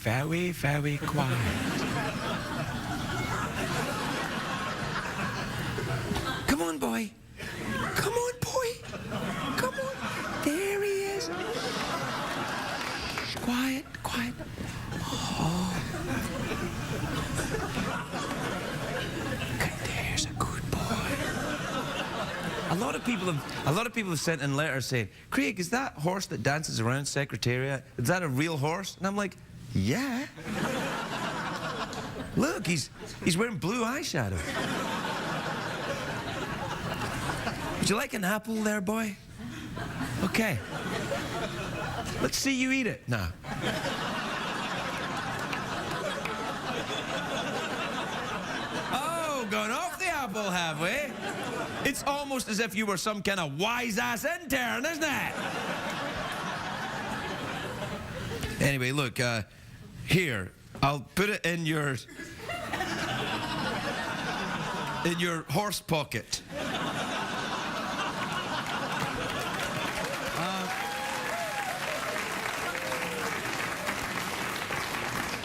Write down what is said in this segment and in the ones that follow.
very, very quiet. Come on, boy. Come on, boy. Come on. There he is. Quiet, quiet. Oh. There's a good boy. A lot of people have sent in letters saying, Craig, is that horse that dances around Secretariat, is that a real horse? And I'm like, yeah. Look, he's wearing blue eyeshadow. Would you like an apple there, boy? Okay. Let's see you eat it now. Oh, gone off the apple, have we? It's almost as if you were some kind of wise-ass intern, isn't it? Anyway, look, here, I'll put it in your horse pocket.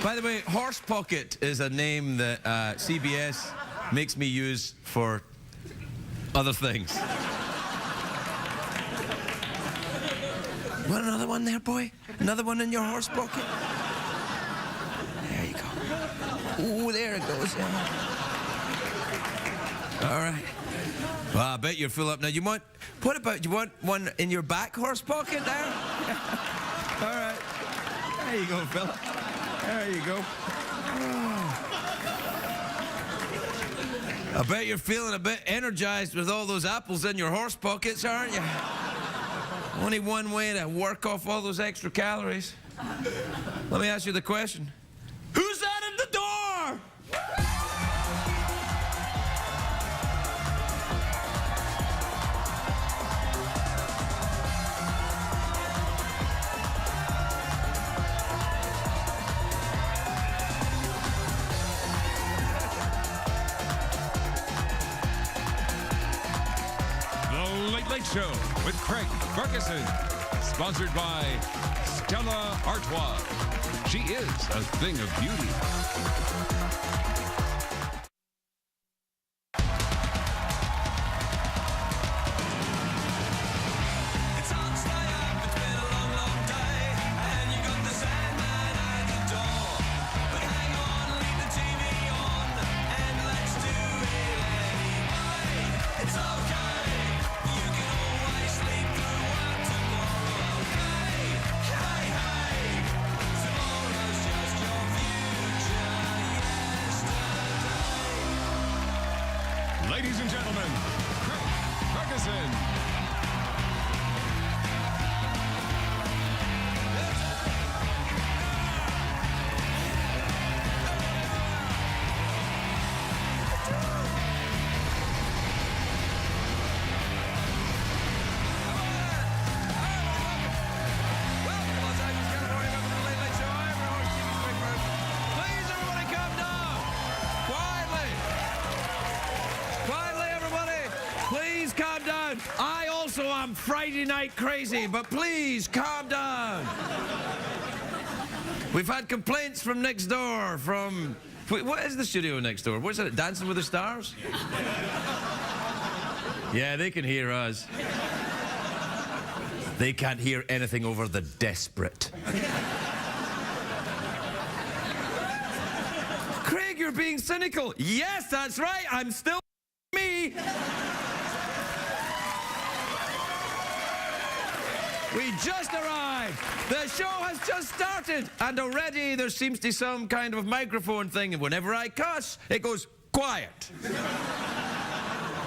By the way, horse pocket is a name that CBS makes me use for other things. Want another one there, boy? Another one in your horse pocket? There you go. Ooh, there it goes. Yeah. All right. Well, I bet you're full up now. You want one in your back horse pocket there? All right. There you go, Philip. There you go. Oh. I bet you're feeling a bit energized with all those apples in your horse pockets, aren't you? Only one way to work off all those extra calories. Let me ask you the question. Who's that in the door? Late Show with Craig Ferguson, sponsored by Stella Artois. She is a thing of beauty. Ladies and gentlemen, Craig Ferguson. I also am Friday night crazy, but please calm down. We've had complaints from next door, from... Wait, what is the studio next door? What is it, Dancing with the Stars? Yeah, they can hear us. They can't hear anything over the desperate. Craig, you're being cynical. Yes, that's right, I'm still me. We just arrived. The show has just started. And already there seems to be some kind of microphone thing. And whenever I cuss, it goes quiet.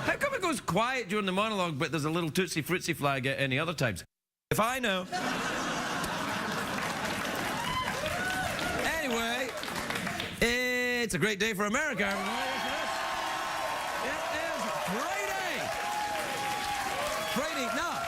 How come it goes quiet during the monologue, but there's a little Tootsie Fruitsy flag at any other times? If I know. Anyway, it's a great day for America. It is Friday. Friday. Now,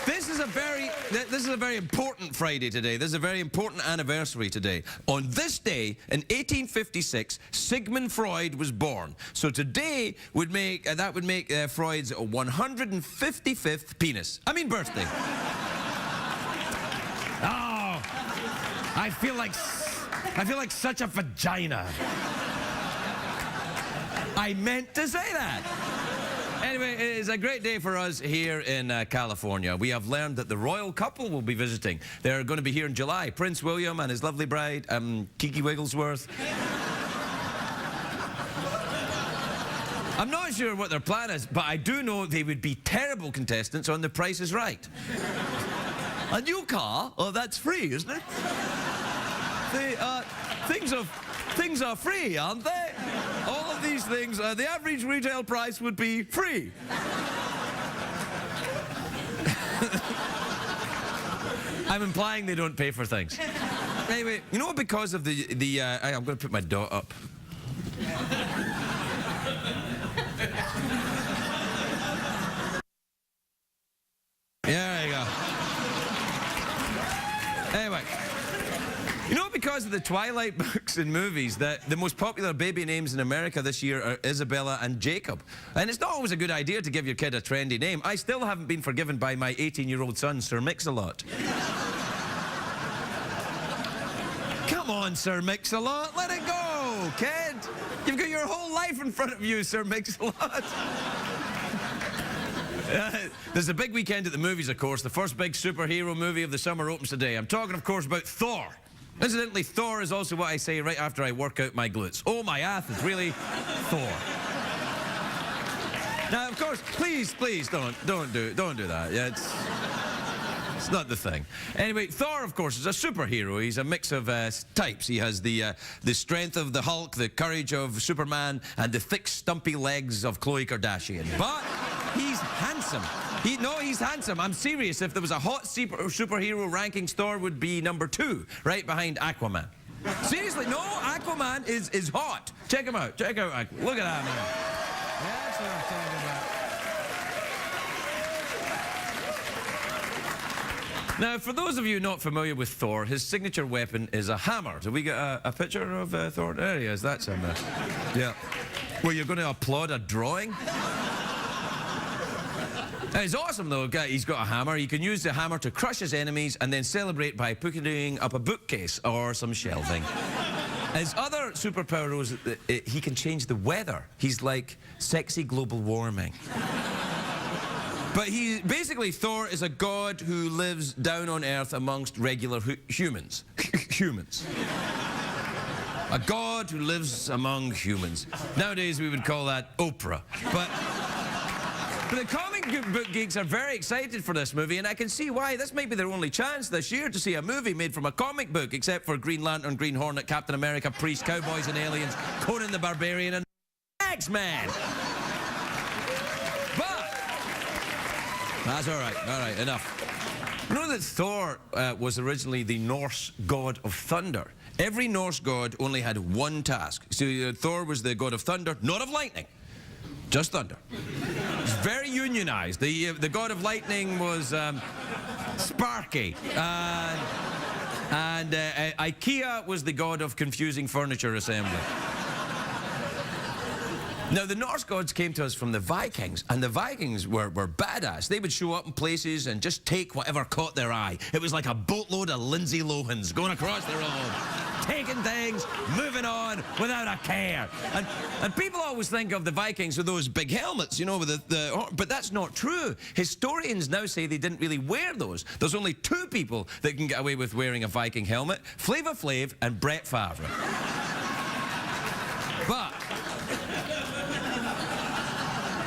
this is a very important Friday today. This is a very important anniversary today. On this day, in 1856, Sigmund Freud was born. So today would make Freud's 155th penis. I mean birthday. Oh, I feel like I feel like such a vagina. I meant to say that. Anyway, it is a great day for us here in California. We have learned that the royal couple will be visiting. They're going to be here in July. Prince William and his lovely bride, Kiki Wigglesworth. I'm not sure what their plan is, but I do know they would be terrible contestants on The Price is Right. A new car? Oh, that's free, isn't it? Things are free, aren't they? All of these things, the average retail price would be free. I'm implying they don't pay for things. Anyway, you know, because of I'm going to put my dot up. Yeah, there you go. Anyway, you know, because of the Twilight books and movies, that the most popular baby names in America this year are Isabella and Jacob. And it's not always a good idea to give your kid a trendy name. I still haven't been forgiven by my 18-year-old son, Sir Mix-a-Lot. Come on, Sir Mix-a-Lot, let it go, kid. You've got your whole life in front of you, Sir Mix-a-Lot. There's a big weekend at the movies, of course. The first big superhero movie of the summer opens today. I'm talking, of course, about Thor. Incidentally, Thor is also what I say right after I work out my glutes. Oh, my ass is really Thor. Now, of course, please don't do that. Yeah, it's not the thing. Anyway, Thor, of course, is a superhero. He's a mix of types. He has the strength of the Hulk, the courage of Superman, and the thick, stumpy legs of Khloe Kardashian. But he's handsome. He's handsome. I'm serious. If there was a hot superhero rankings, Thor would be #2, right behind Aquaman. Seriously, no, Aquaman is hot. Check him out. Check out Aquaman. Look at that, man. That's what I'm talking about. Now, for those of you not familiar with Thor, his signature weapon is a hammer. Do we get a picture of Thor? There he is. That's him. Yeah. Well, you're going to applaud a drawing? It's awesome, though. He's got a hammer. He can use the hammer to crush his enemies and then celebrate by putting up a bookcase or some shelving. His other superpower is that he can change the weather. He's like sexy global warming. But basically, Thor is a god who lives down on Earth amongst regular humans. Humans. A god who lives among humans. Nowadays, we would call that Oprah. But the comic book geeks are very excited for this movie, and I can see why. This might be their only chance this year to see a movie made from a comic book, except for Green Lantern, Green Hornet, Captain America, Priest, Cowboys and Aliens, Conan the Barbarian, and X-Men. But that's all right, enough. You know that Thor was originally the Norse god of thunder. Every Norse god only had one task. So Thor was the god of thunder, not of lightning. Just thunder. It's very unionized. The god of lightning was Sparky. And IKEA was the god of confusing furniture assembly. Now, the Norse gods came to us from the Vikings, and the Vikings were badass. They would show up in places and just take whatever caught their eye. It was like a boatload of Lindsay Lohans going across the road, taking things, moving on without a care. And people always think of the Vikings with those big helmets, you know, with but that's not true. Historians now say they didn't really wear those. There's only 2 people that can get away with wearing a Viking helmet, Flavor Flav and Brett Favre.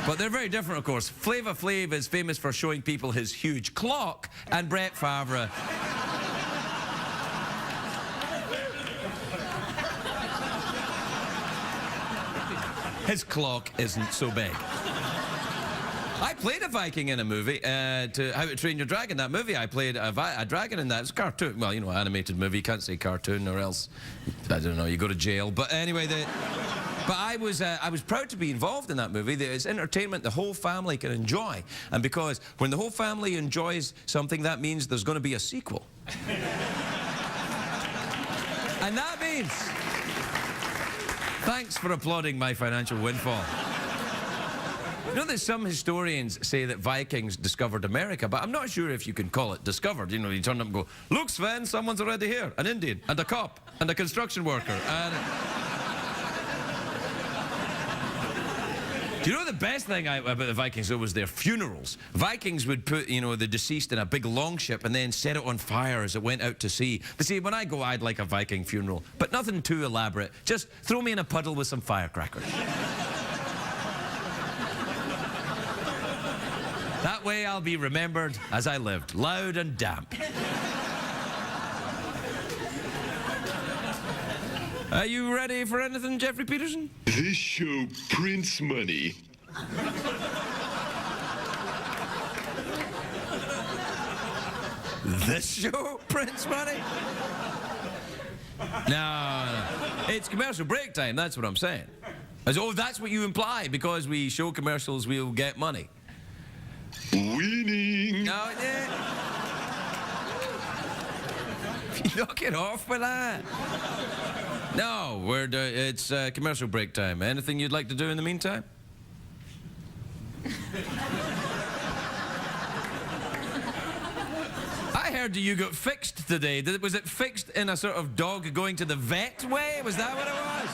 But they're very different, of course. Flavor Flav is famous for showing people his huge clock, and Brett Favre... his clock isn't so big. I played a Viking in a movie, How to Train Your Dragon. That movie, I played a dragon in that. It's a cartoon. Well, you know, animated movie. You can't say cartoon or else, I don't know, you go to jail. But anyway, But I was proud to be involved in that movie. It's entertainment the whole family can enjoy. And because when the whole family enjoys something, that means there's going to be a sequel. And that means... Thanks for applauding my financial windfall. You know that some historians say that Vikings discovered America, but I'm not sure if you can call it discovered. You know, you turn up and go, look, Sven, someone's already here. An Indian, and a cop, and a construction worker, and... Do you know the best thing about the Vikings, though, was their funerals? Vikings would put, you know, the deceased in a big longship and then set it on fire as it went out to sea. But see, when I go, I'd like a Viking funeral, but nothing too elaborate. Just throw me in a puddle with some firecrackers. That way I'll be remembered as I lived, loud and damp. Are you ready for anything, Jeffrey Peterson? This show prints money. This show prints money? No, it's commercial break time, that's what I'm saying. Oh, that's what you imply, because we show commercials, we'll get money. Winning. No, knock it off with that. No, it's commercial break time. Anything you'd like to do in the meantime? I heard you got fixed today. Was it fixed in a sort of dog going to the vet way? Was that what it was?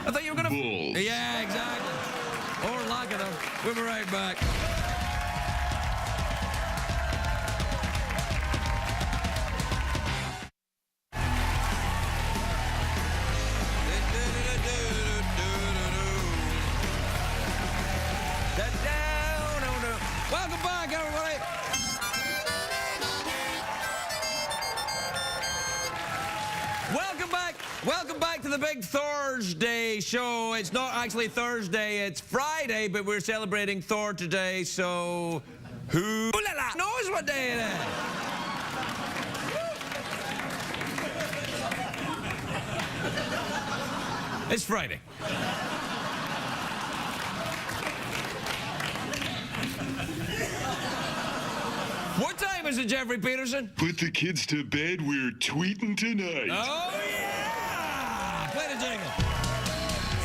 I thought you were going to... Balls. Yeah, exactly. Or lack of them. We'll be right back. Welcome back, everybody. Welcome back to the big Thursday show. It's not actually Thursday, it's Friday, but we're celebrating Thor today, so who knows what day it is? It's Friday. What time is it, Jeffrey Peterson? Put the kids to bed, we're tweeting tonight. Oh, yeah! Play the jingle.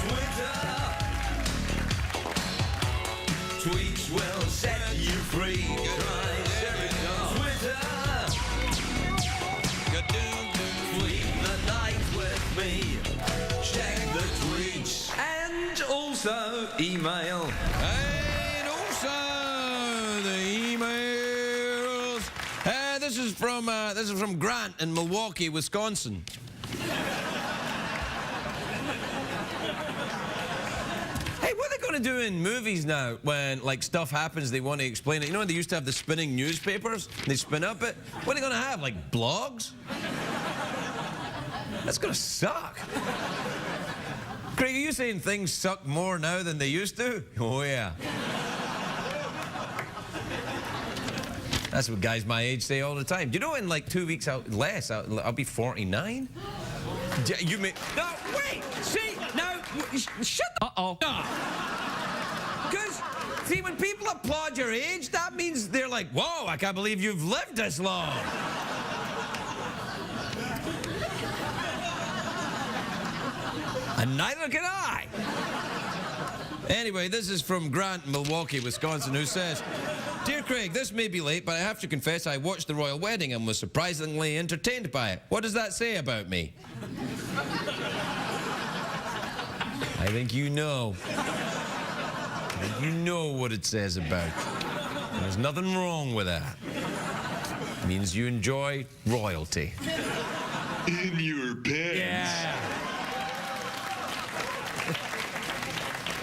Twitter. Tweets will set you free. Twitter. Tweet the night with me. Check the tweets. And also email. And also the emails. This is from Grant in Milwaukee, Wisconsin. Hey, what are they going to do in movies now when, like, stuff happens, they want to explain it? You know when they used to have the spinning newspapers? They spin up it? What are they going to have, like, blogs? That's going to suck. Craig, are you saying things suck more now than they used to? Oh, yeah. That's what guys my age say all the time. Do you know in like 2 weeks less, I'll be 49? You may... No, wait! See, now, shut the... Uh-oh. Because, see, when people applaud your age, that means they're like, whoa, I can't believe you've lived this long. And neither can I. Anyway, this is from Grant, Milwaukee, Wisconsin, who says, Dear Craig, this may be late, but I have to confess I watched the royal wedding and was surprisingly entertained by it. What does that say about me? I think you know. I think you know what it says about you. There's nothing wrong with that. It means you enjoy royalty. In your pants. Yeah.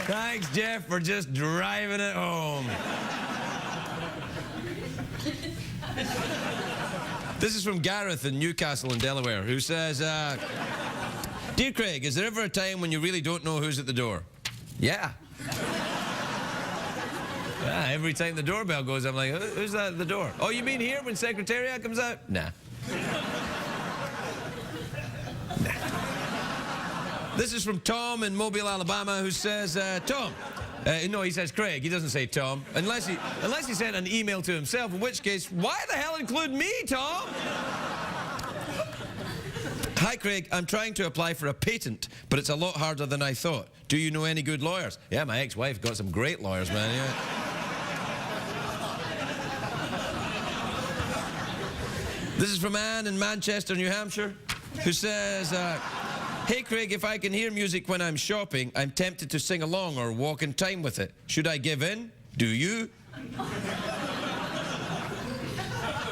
Thanks, Jeff, for just driving it home. This is from Gareth in Newcastle in Delaware, who says, Dear Craig, is there ever a time when you really don't know who's at the door? Yeah. Yeah, every time the doorbell goes, I'm like, who's that at the door? Oh, you mean here when Secretariat comes out? Nah. This is from Tom in Mobile, Alabama, who says, Tom. No, he says Craig. He doesn't say Tom. Unless he sent an email to himself, in which case, why the hell include me, Tom? Hi, Craig. I'm trying to apply for a patent, but it's a lot harder than I thought. Do you know any good lawyers? Yeah, my ex-wife got some great lawyers, man. Yeah. This is from Anne in Manchester, New Hampshire, who says, hey, Craig, if I can hear music when I'm shopping, I'm tempted to sing along or walk in time with it. Should I give in? Do you?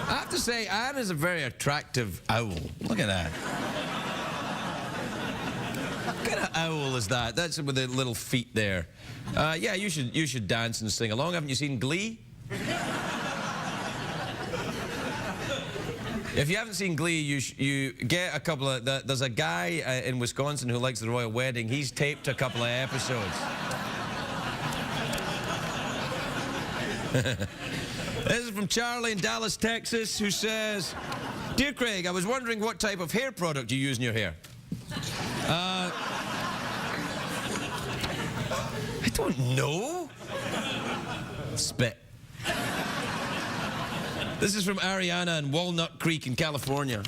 I have to say, Anne is a very attractive owl. Look at that. What kind of owl is that? That's with the little feet there. Yeah, you should dance and sing along. Haven't you seen Glee? If you haven't seen Glee, you get a couple of... There's a guy in Wisconsin who likes the royal wedding. He's taped a couple of episodes. This is from Charlie in Dallas, Texas, who says, Dear Craig, I was wondering what type of hair product you use in your hair. I don't know. Spit. This is from Ariana in Walnut Creek in California.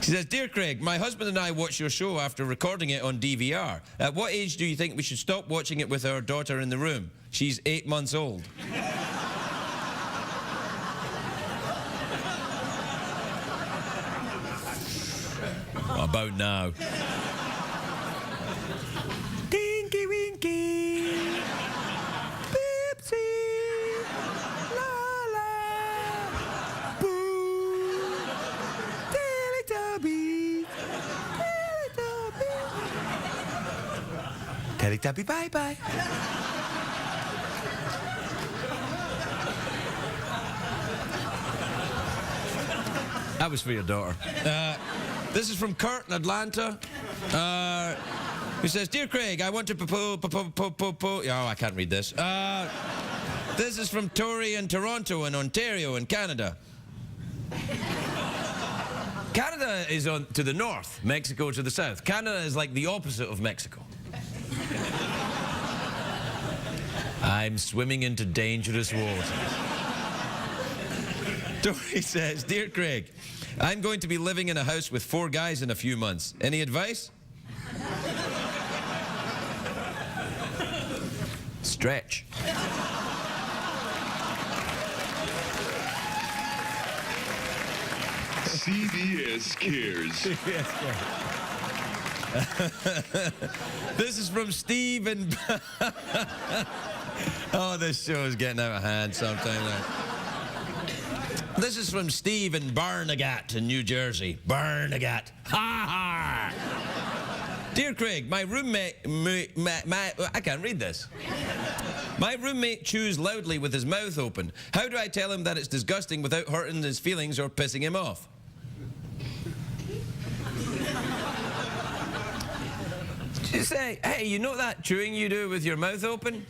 She says, Dear Craig, my husband and I watched your show after recording it on DVR. At what age do you think we should stop watching it with our daughter in the room? She's 8 months old. About now. Dinky winky. Pipsy. La la. Boo. Teletubby. Teletubby. Teletubby bye bye. That was for your daughter. This is from Kurt in Atlanta, who says, Dear Craig, I want to oh, I can't read this. This is from Tori in Toronto and Ontario in Canada. Canada is to the north, Mexico to the south. Canada is like the opposite of Mexico. I'm swimming into dangerous waters. Tori says, Dear Craig, I'm going to be living in a house with 4 guys in a few months. Any advice? Stretch. CBS cares. This is from Steve and... Oh, this show is getting out of hand sometime now. This is from Steve in Barnegat in New Jersey. Barnegat. Ha ha! Dear Craig, my roommate... I can't read this. My roommate chews loudly with his mouth open. How do I tell him that it's disgusting without hurting his feelings or pissing him off? You say, hey, you know that chewing you do with your mouth open?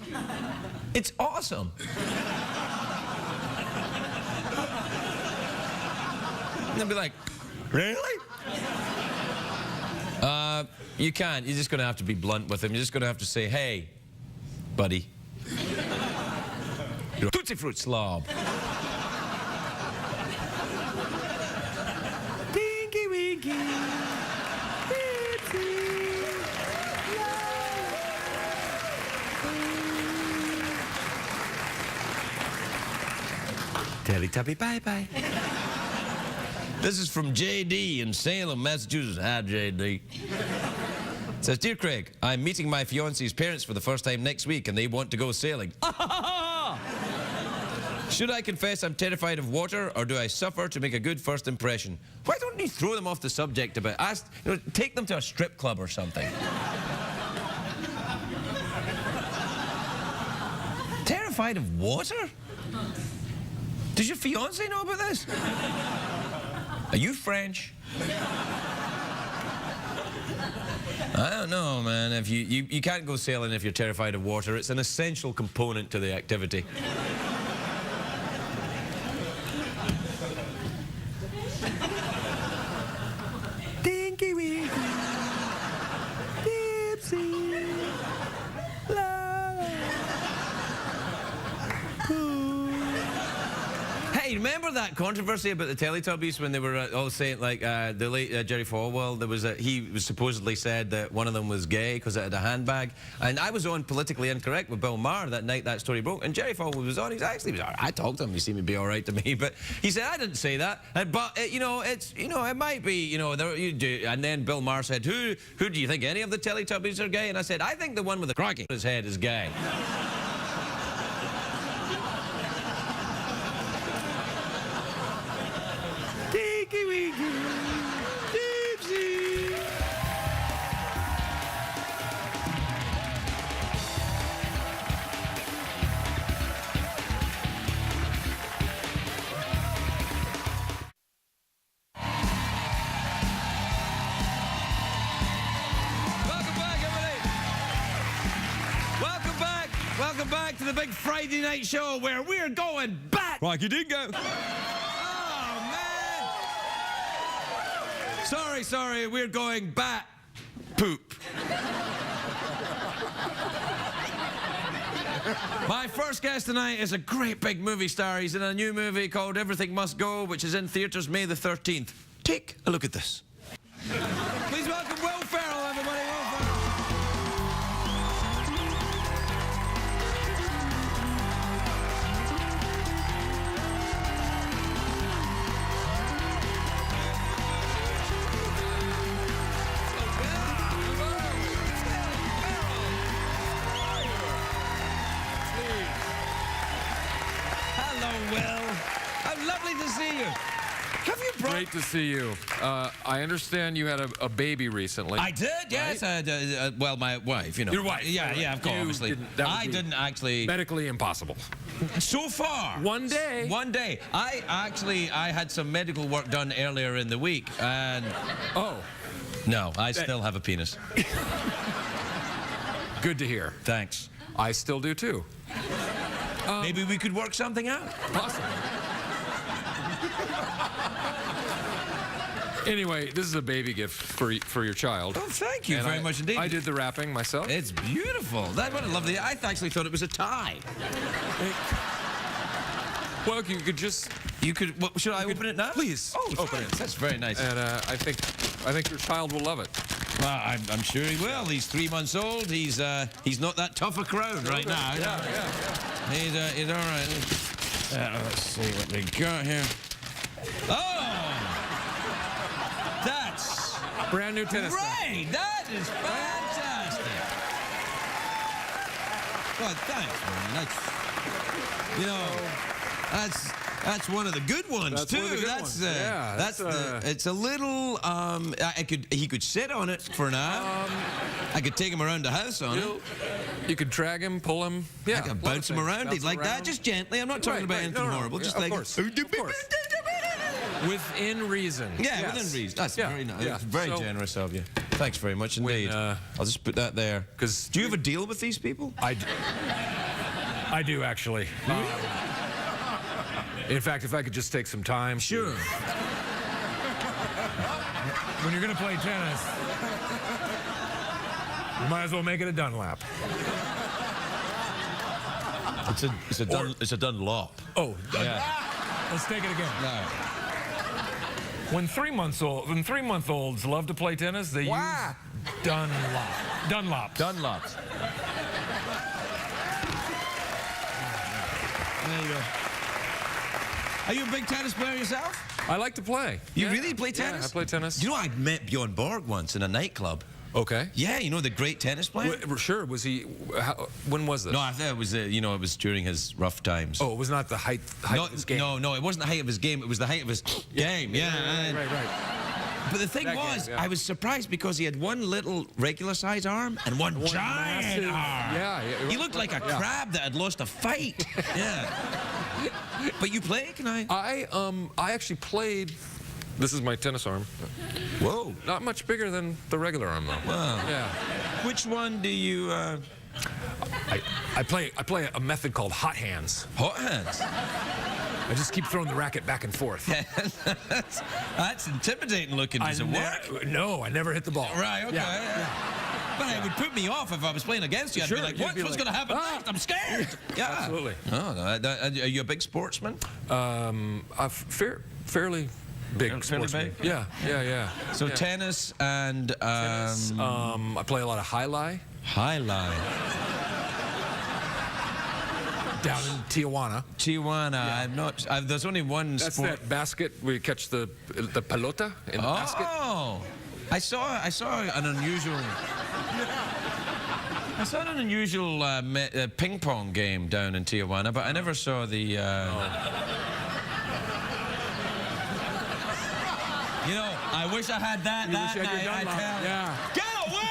It's awesome. And they'll be like, really? You can't. You're just going to have to be blunt with him. You're just going to have to say, hey, buddy. You're a Tootsie Fruit slob. Dinky winky. Teletubby bye-bye. This is from J.D. in Salem, Massachusetts. Hi, J.D. It says, Dear Craig, I'm meeting my fiance's parents for the first time next week and they want to go sailing. Should I confess I'm terrified of water or do I suffer to make a good first impression? Why don't you throw them off the subject about take them to a strip club or something. Terrified of water? Does your fiancé know about this? Are you French? I don't know, man. If you can't go sailing if you're terrified of water. It's an essential component to the activity. Dinky winky, dipsy, la la. Hey, you remember that controversy about the Teletubbies when they were all saying, like, the late Jerry Falwell, he was supposedly said that one of them was gay because it had a handbag. And I was on Politically Incorrect with Bill Maher that night that story broke. And Jerry Falwell was on. He was all right. I talked to him. He seemed to be all right to me. But he said, I didn't say that. But, it might be, you do. And then Bill Maher said, who do you think any of the Teletubbies are gay? And I said, I think the one with the cracking on his head is gay. Welcome back to the big Friday night show where we're going back. Rocky Dingo. Oh, man. Sorry, we're going bat poop. My first guest tonight is a great big movie star. He's in a new movie called Everything Must Go, which is in theaters May the 13th. Take a look at this. Please welcome Will Ferrell, everybody. Will Ferrell. Well, how lovely to see you. Have you brought... Great to see you. I understand you had a baby recently. I did, yes. Right? Well, my wife, Your wife. Yeah, of course, obviously. I didn't actually... Medically impossible. So far. One day. One day. I had some medical work done earlier in the week, and... Oh. No, I still have a penis. Good to hear. Thanks. I still do, too. Maybe we could work something out. Possibly. Anyway, this is a baby gift for your child. Oh, thank you very much indeed. I did the wrapping myself. It's beautiful. What a lovely... I actually thought it was a tie. Well, you could just... You could... Well, should I open it now? Please. Oh, open it. That's very nice. And I think your child will love it. Well, I'm sure he will. He's 3 months old. He's not that tough a crowd right now. Yeah. He's all right. Let's see what we got here. Oh! That's... Brand new tennis. Right! That is fantastic! Well, thanks, man. That's one of the good ones, that's too. One of the good ones. Yeah, it's a little, he could sit on it for an hour. I could take him around the house on it. You could drag him, pull him. Yeah. I could bounce him around. He'd like that, just gently. I'm not talking about anything horrible. Just like... Of course. Within reason. Yeah, yes. Within reason. That's very nice. Yeah. Very generous of you. Thanks very much indeed. I'll just put that there. Do you have a deal with these people? I do, actually. In fact, if I could just take some time. Sure. When you're going to play tennis, you might as well make it a Dunlap. It's a Dunlop. Oh, yeah. Let's take it again. No. When 3-month-olds love to play tennis, they use Dunlops. Dunlops. There you go. Are you a big tennis player yourself? I like to play. You really play tennis? Yeah, I play tennis. You know, I met Bjorn Borg once in a nightclub. Okay. Yeah, you know the great tennis player? Sure. Was he... when was this? No, I thought it was, it was during his rough times. Oh, it was not the height of his game? No, it wasn't the height of his game. It was the height of his game. Yeah. Right. But the thing was, I was surprised because he had one little regular-size arm and one giant arm. Yeah. He looked like a crab that had lost a fight. Yeah. But you play? Can I? I actually played... This is my tennis arm. Whoa. Not much bigger than the regular arm, though. Wow. Yeah. Which one do you... I play a method called hot hands. Hot hands? I just keep throwing the racket back and forth. that's intimidating looking. Does it work? No, I never hit the ball. Right, okay. Yeah. But it would put me off if I was playing against you. I'd Sure, be like, you'd be what's like, going to happen next? I'm scared. Yeah. Absolutely. Oh, no, are you a big sportsman? Fairly big Fairly sportsman. big? Yeah. So yeah. tennis and... I play a lot of high-lie Highline. down in Tijuana. Tijuana. There's only one That's sport. that basket where you catch the pelota in the basket. Oh, I saw an unusual. I saw an unusual ping pong game down in Tijuana, but I never saw the. You know, I wish I had that You that wish you had night. your I gun tell locked. you. Yeah. Get away!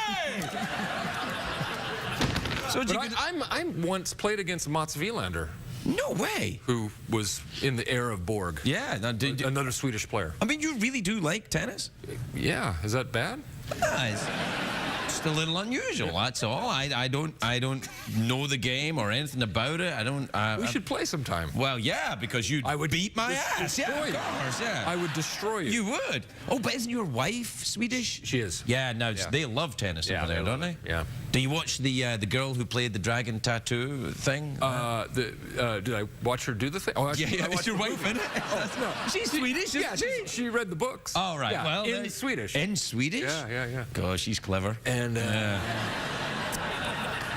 So But I once played against Mats Wilander, no way. who was in the era of Borg. Yeah. No, Another Swedish player. I mean, you really do like tennis? Yeah, is that bad? It's just a little unusual. That's all. I don't know the game or anything about it. I don't. We should play sometime. Well, yeah, because you'd I would beat my ass. Yeah, destroy of you. course, yeah. I would destroy you. You would. Oh, but isn't your wife Swedish? She is. Yeah, no, Yeah. they love tennis Yeah, over there, they don't love they? it. Yeah. Do you watch the girl who played the dragon tattoo thing? Did I watch her do the thing? Oh, yeah, I it's watched your the wife, movie. isn't it? No. She's Swedish, Yeah, isn't she? she read the books. Oh, right. Yeah, Well, in Swedish. In Swedish? Yeah. Gosh, she's clever. And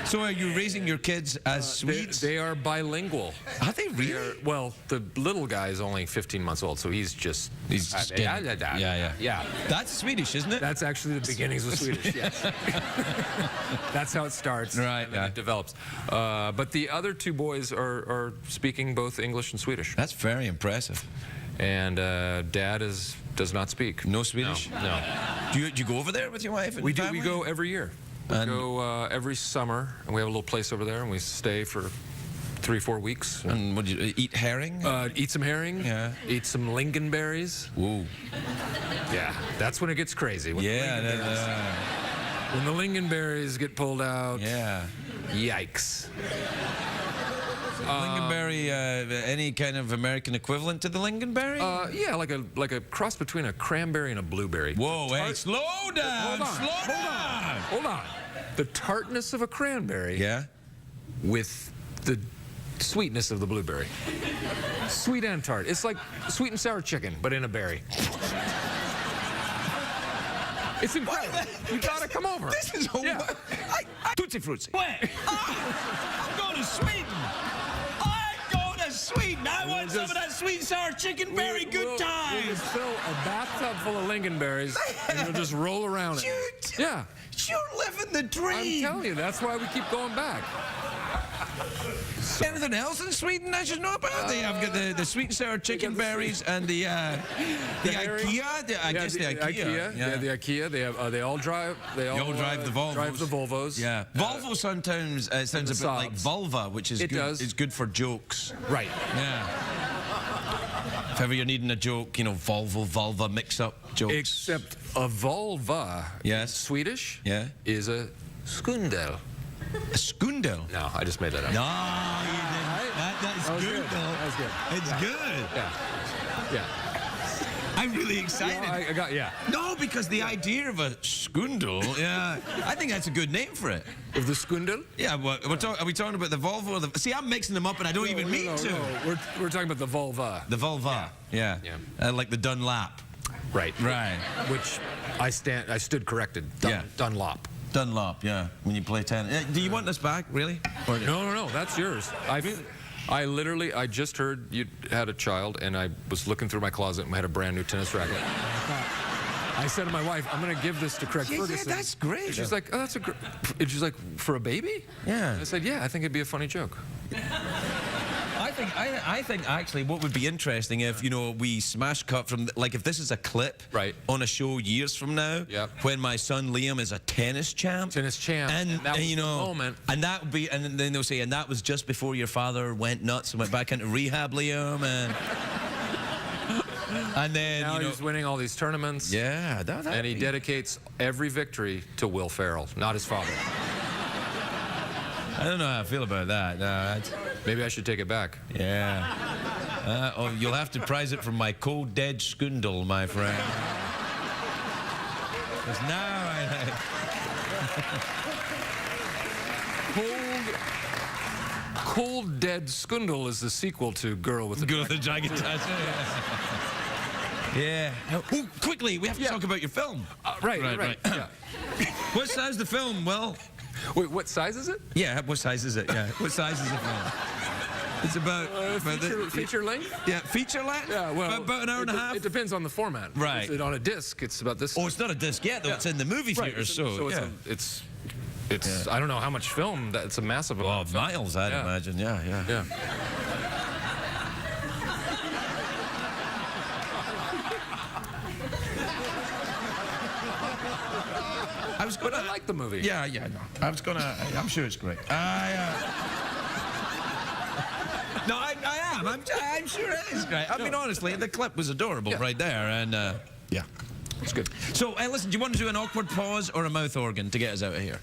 So are you raising your kids as Swedes? they are bilingual. Are they really? Well, the little guy is only 15 months old, so he's just getting- yeah. That's Swedish, isn't it? That's actually the beginnings of Swedish. Yes. That's how it starts. Right, And then yeah. it develops. But the other two boys are speaking both English and Swedish. That's very impressive. And Dad does not speak. No Swedish? No. Do you go over there with your wife? And We do. family? We go every year. We And- go every summer, and we have a little place over there, and we stay for 3-4 weeks. And what do you eat herring? Eat some herring. Yeah. Eat some lingonberries. Whoa. Yeah, that's when it gets crazy. When Yeah. the lingonberries get pulled out. Yeah. Yikes. Lingonberry, any kind of American equivalent to the lingonberry? Yeah, like a cross between a cranberry and a blueberry. Whoa, hey, slow down, slow down. Hold on. The tartness of a cranberry Yeah? with the sweetness of the blueberry. Sweet and tart. It's like sweet and sour chicken, but in a berry. It's incredible. You gotta come over. This is a... Yeah. Tootsie Fruitsy. Wait. I'm going to Sweden. I'm going to Sweden. I want some of that sweet and sour chicken. Very good We'll time. just fill a bathtub full of lingonberries, and we'll just roll around it. Yeah. You're living the I'm dream. telling you, that's why we keep going back. Anything else in Sweden I should know about? They have got the sweet and sour chicken berries and the herring. IKEA. I guess the IKEA. Yeah, the IKEA. They all drive. They all drive the Volvos. Drive the Volvos. Yeah. Volvo sometimes sounds a bit like Saabs. vulva, which is It good. does. It's good for jokes. Right. Yeah. If ever you're needing a joke, you know, Volvo, vulva, mix-up jokes. Except a vulva. Yes. Swedish. Yeah. Is a skundel. A skundel. No, I just made that up. No, you didn't. Right? That's That was good, good. though. That was good. It's good. Yeah. I'm really excited. I got. Yeah. No, because the idea of a skundel, yeah, I think that's a good name for it. Of the skundel. Yeah, well, are we talking about the Volvo or the... See, I'm mixing them up and I don't even mean to. No. We're talking about the vulva. The vulva, yeah. Like the Dunlap. Right. Right. Which I stood corrected. Yeah. Dunlop. Dunlop, yeah, when you play tennis. Do you want this back, really? Or No, that's yours. I just heard you had a child, and I was looking through my closet and had a brand new tennis racket. I said to my wife, I'm going to give this to Craig Ferguson. Yeah, that's great. And she's like, oh, that's a great... And she's like, for a baby? Yeah. And I said, yeah, I think it'd be a funny joke. I think actually what would be interesting if, you know, we smash cut from, like, if this is a clip on a show years from now, when my son Liam is a tennis champ. And that was you know, the moment. And that would be, and then they'll say, and that was just before your father went nuts and went back into rehab, Liam, and then, now you know, he's winning all these tournaments. Yeah. And he dedicates every victory to Will Ferrell, not his father. I don't know how I feel about that. No, maybe I should take it back. Yeah. You'll have to prize it from my cold, dead skundel, my friend. 'Cause now Cold Dead Skundal is the sequel to Girl with the Go with the Dragon Tattoo. Yeah. Oh, quickly, we have to talk about your film. Right. Yeah. What size the film? Well, Wait, what size is it? yeah. What size is it? Yeah. What size is the film? It's about Feature length? Yeah, feature length. Yeah, well, about an hour and a half. It depends on the format. Right. On a disc, it's about this. Oh, it's not a disc yet, though. Yeah. It's in the movie Right, theaters, so yeah. it's I don't know how much film. It's a massive amount. Oh, of film. miles, I'd imagine. Yeah. Yeah. I was gonna. I like the movie. Yeah, no. I was gonna. I'm sure it's great. No, I am. I'm sure it is great. I mean, honestly, the clip was adorable right there, and yeah, It's good. So, listen, do you want to do an awkward pause or a mouth organ to get us out of here?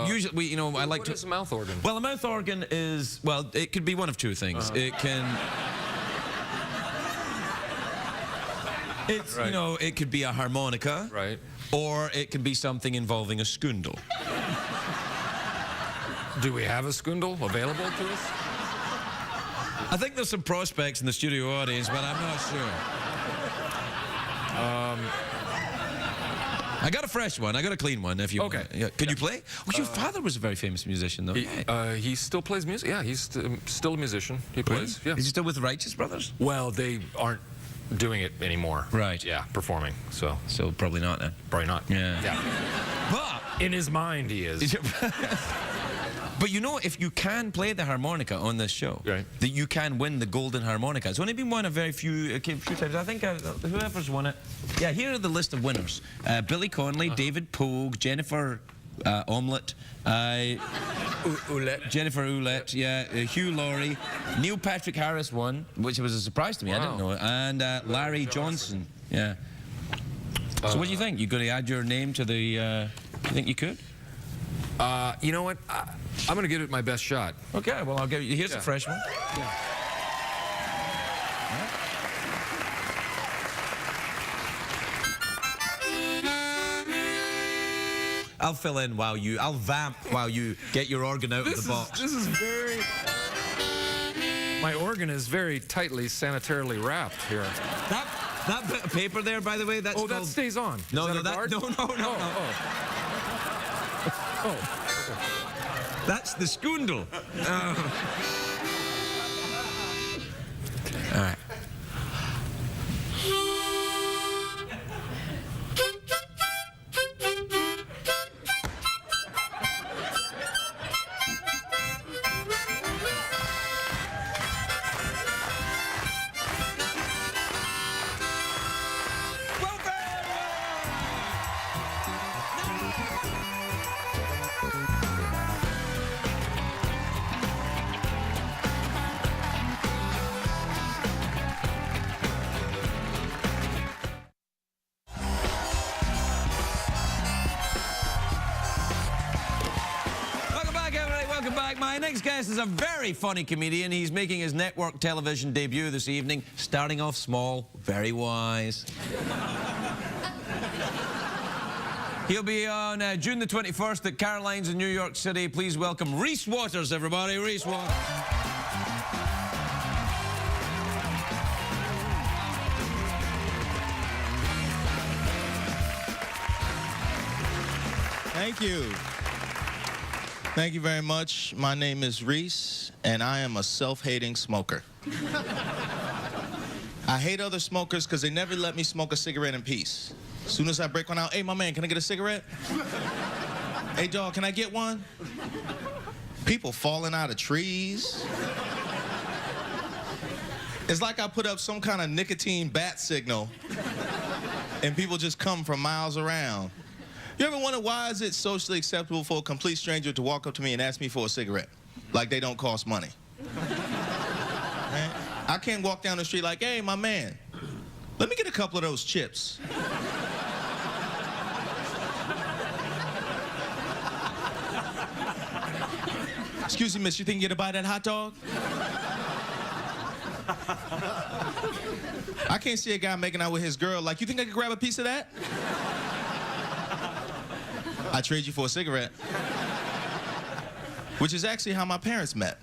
Usually, I like what to. is a mouth organ? Well, a mouth organ is, well, it could be one of two things. It can. It's, Right. it could be a harmonica. Right. Or it can be something involving a skundal. Do we have a Skundal available to us? I think there's some prospects in the studio audience, but I'm not sure. I got a fresh one. I got a clean one. If you Okay. want. Yeah. Could you play? Oh, your father was a very famous musician, though. He still plays music. Yeah, he's still a musician. He plays. Yeah. Is he still with the Righteous Brothers? Well, they aren't doing it anymore. Right. Yeah, performing. So So probably not then. probably not. Yeah. But In his mind, he is. But if you can play the harmonica on this show, Right. that you can win the golden harmonica. It's only been won a very few times. I think whoever's won it. Yeah, here are the list of winners: Billy Connolly, David Pogue, Jennifer Omelette, Jennifer Oulette, yeah, Hugh Laurie, Neil Patrick Harris won, which was a surprise to me. I didn't know it, and Larry Johnson. Yeah. So what do you think? You going to add your name to the? You think you could? You know what? I'm going to give it my best shot. Okay, well, I'll give you. Here's a Yeah. fresh one. I'll fill in I'll vamp while you get your organ out of the box. This is very. My organ is very tightly sanitarily wrapped here. That bit of paper there, by the way, that's Oh, that called... stays on. No, Is no, that a guard? no. Oh. That's the skundal. All right. Welcome back. My next guest is a very funny comedian. He's making his network television debut this evening, starting off small, very wise. He'll be on June the 21st at Caroline's in New York City. Please welcome Reese Waters, everybody. Reese Waters. Thank you. Thank you very much. My name is Reese, and I am a self-hating smoker. I hate other smokers because they never let me smoke a cigarette in peace. As soon as I break one out, hey, my man, can I get a cigarette? Hey, dog, can I get one? People falling out of trees. It's like I put up some kind of nicotine bat signal, and people just come from miles around. You ever wonder why is it socially acceptable for a complete stranger to walk up to me and ask me for a cigarette? Like they don't cost money. Right? I can't walk down the street like, hey, my man, let me get a couple of those chips. Excuse me, miss, you think you get to buy that hot dog? I can't see a guy making out with his girl like, you think I could grab a piece of that? I trade you for a cigarette. Which is actually how my parents met.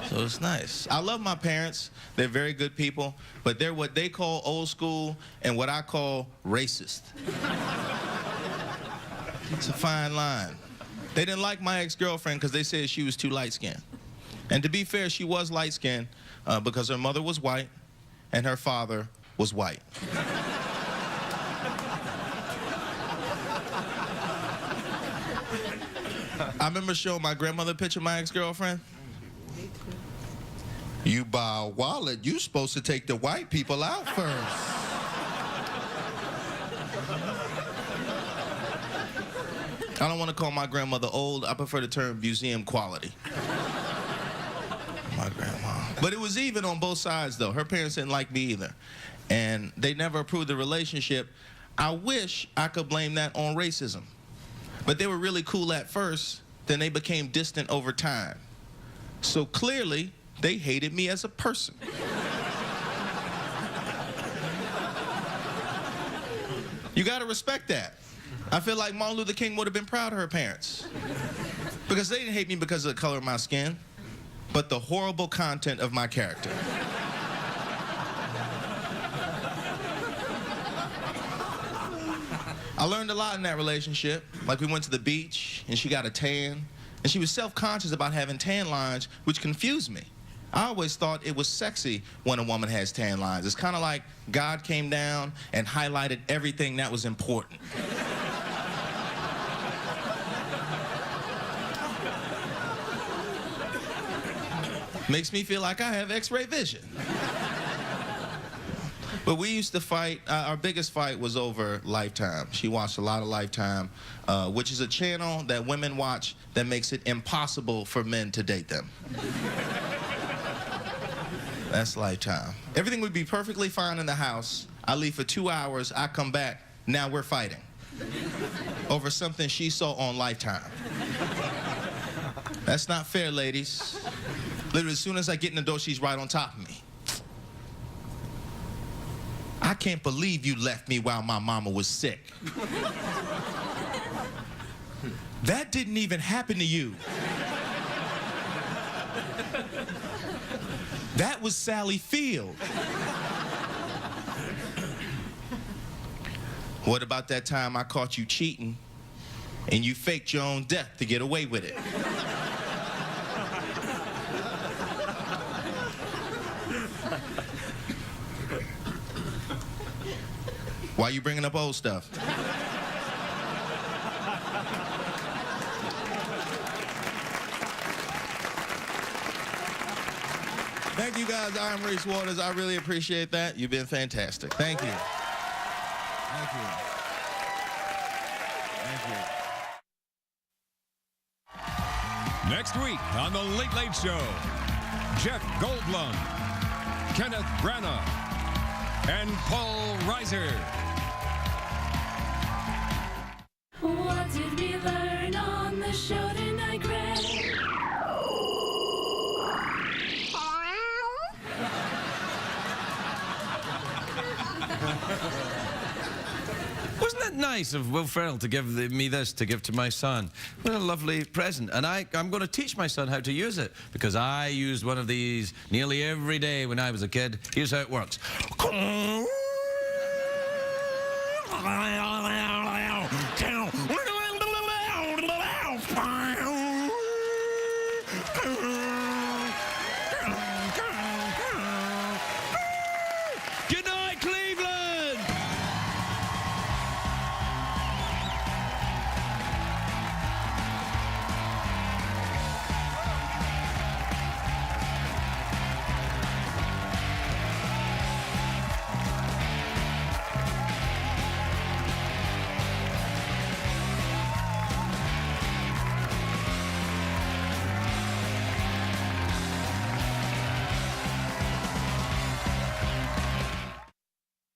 So it's nice. I love my parents. They're very good people, but they're what they call old school and what I call racist. It's a fine line. They didn't like my ex-girlfriend because they said she was too light-skinned. And to be fair, she was light-skinned because her mother was white and her father was white. I remember showing my grandmother a picture of my ex-girlfriend. You buy a wallet, you supposed to take the white people out first. I don't want to call my grandmother old. I prefer the term museum quality. My grandma. But it was even on both sides, though. Her parents didn't like me either. And they never approved the relationship. I wish I could blame that on racism. But they were really cool at first, then they became distant over time. So clearly, they hated me as a person. You gotta respect that. I feel like Martin Luther King would have been proud of her parents. Because they didn't hate me because of the color of my skin, but the horrible content of my character. I learned a lot in that relationship. Like we went to the beach and she got a tan, and she was self-conscious about having tan lines, which confused me. I always thought it was sexy when a woman has tan lines. It's kind of like God came down and highlighted everything that was important. Makes me feel like I have X-ray vision. But we used to fight. Our biggest fight was over Lifetime. She watched a lot of Lifetime, which is a channel that women watch that makes it impossible for men to date them. That's Lifetime. Everything would be perfectly fine in the house. I leave for 2 hours. I come back. Now we're fighting over something she saw on Lifetime. That's not fair, ladies. Literally, as soon as I get in the door, she's right on top of me. I can't believe you left me while my mama was sick. That didn't even happen to you. That was Sally Field. What about that time I caught you cheating and you faked your own death to get away with it? Why you bringing up old stuff? Thank you guys. I'm Reese Waters. I really appreciate that. You've been fantastic. Thank you. Thank you. Thank you. Next week on The Late Late Show, Jeff Goldblum, Kenneth Branagh, and Paul Reiser. What did we learn on the show tonight, Greg? Wasn't that nice of Will Ferrell to give me this to give to my son? What a lovely present. And I'm going to teach my son how to use it, because I used one of these nearly every day when I was a kid. Here's how it works.